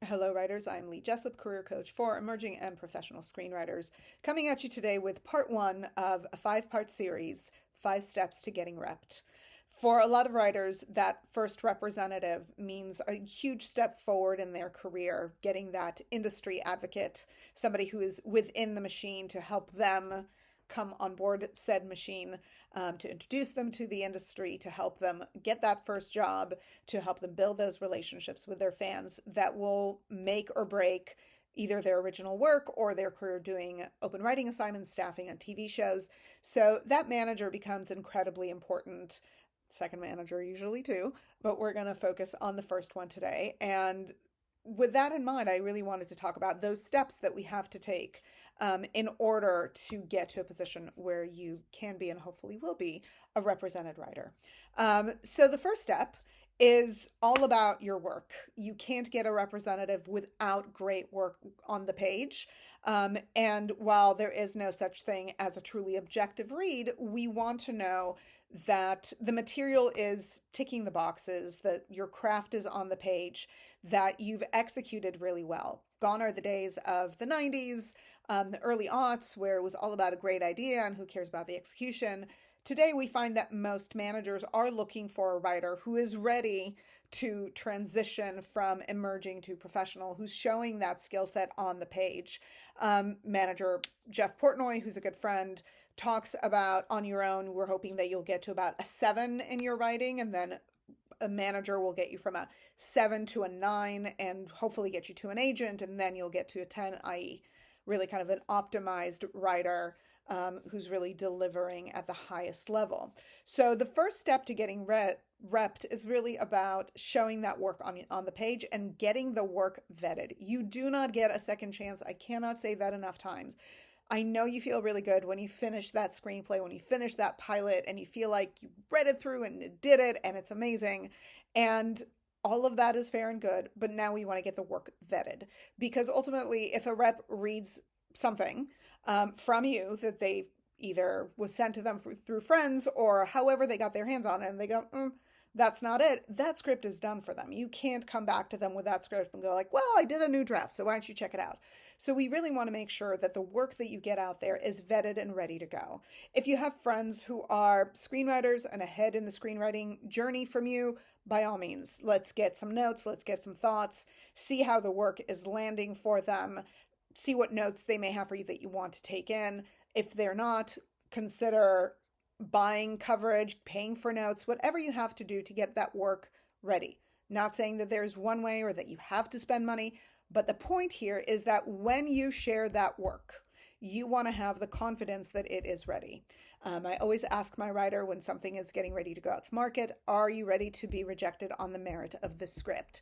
Hello, writers. I'm Lee Jessup, career coach for emerging and professional screenwriters, coming at you today with part one of a five-part series, Five Steps to Getting Repped. For a lot of writers, that first representative means a huge step forward in their career, getting that industry advocate, somebody who is within the machine to help them come on board said machine, to introduce them to the industry, to help them get that first job, to help them build those relationships with their fans that will make or break either their original work or their career doing open writing assignments, staffing on TV shows. So that manager becomes incredibly important. Second manager, usually too, but we're going to focus on the first one today. And with that in mind, I really wanted to talk about those steps that we have to take in order to get to a position where you can be and hopefully will be a represented writer. So the first step is all about your work. You can't get a representative without great work on the page. And while there is no such thing as a truly objective read, we want to know that the material is ticking the boxes, that your craft is on the page, that you've executed really well. Gone are the days of the 90s, the early aughts, where it was all about a great idea and who cares about the execution. Today, we find that most managers are looking for a writer who is ready to transition from emerging to professional, who's showing that skill set on the page. Manager Jeff Portnoy, who's a good friend, talks about on your own, we're hoping that you'll get to about a 7 in your writing, and then a manager will get you from a 7 to a 9 and hopefully get you to an agent, and then you'll get to a 10, i.e., really kind of an optimized writer who's really delivering at the highest level. So the first step to getting repped is really about showing that work on the page and getting the work vetted. You do not get a second chance. I cannot say that enough times. I know you feel really good when you finish that screenplay, when you finish that pilot, and you feel like you read it through and did it, and it's amazing. And all of that is fair and good, but now we want to get the work vetted. Because ultimately, if a rep reads something from you that they either was sent to them through friends or however they got their hands on it, and they go, that's not it, that script is done for them. You can't come back to them with that script and go like, well, I did a new draft, so why don't you check it out? So we really want to make sure that the work that you get out there is vetted and ready to go. If you have friends who are screenwriters and ahead in the screenwriting journey from you, by all means, let's get some notes, let's get some thoughts, see how the work is landing for them, see what notes they may have for you that you want to take in. If they're not, consider buying coverage, paying for notes, whatever you have to do to get that work ready. Not saying that there's one way or that you have to spend money, but the point here is that when you share that work, you want to have the confidence that it is ready. I always ask my writer when something is getting ready to go out to market, are you ready to be rejected on the merit of the script?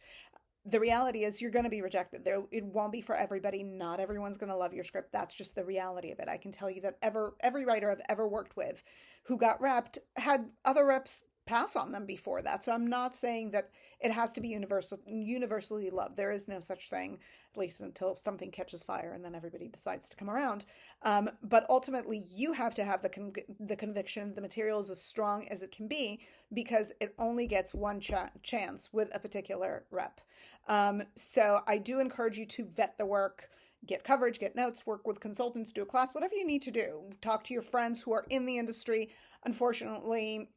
The reality is you're going to be rejected. It won't be for everybody. Not everyone's going to love your script. That's just the reality of it. I can tell you that every writer I've ever worked with who got repped had other reps pass on them before that. So I'm not saying that it has to be universally loved. There is no such thing, at least until something catches fire and then everybody decides to come around. But ultimately, you have to have the conviction the material is as strong as it can be because it only gets one chance with a particular rep. So I do encourage you to vet the work, get coverage, get notes, work with consultants, do a class, whatever you need to do. Talk to your friends who are in the industry. Unfortunately,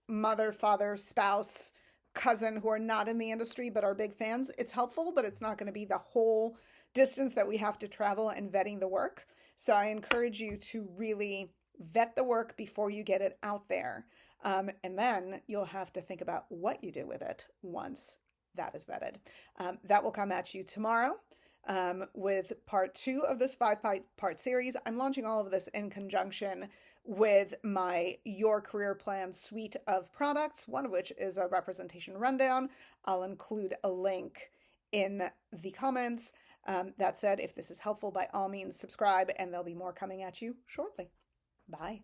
mother, father, spouse, cousin who are not in the industry but are big fans. It's helpful, but it's not going to be the whole distance that we have to travel in vetting the work. So I encourage you to really vet the work before you get it out there. And then you'll have to think about what you do with it once that is vetted. That will come at you tomorrow with part 2 of this 5-part series. I'm launching all of this in conjunction with my Your Career Plan suite of products, one of which is a representation rundown. I'll include a link in the comments. That said, if this is helpful, by all means, subscribe, and there'll be more coming at you shortly. Bye.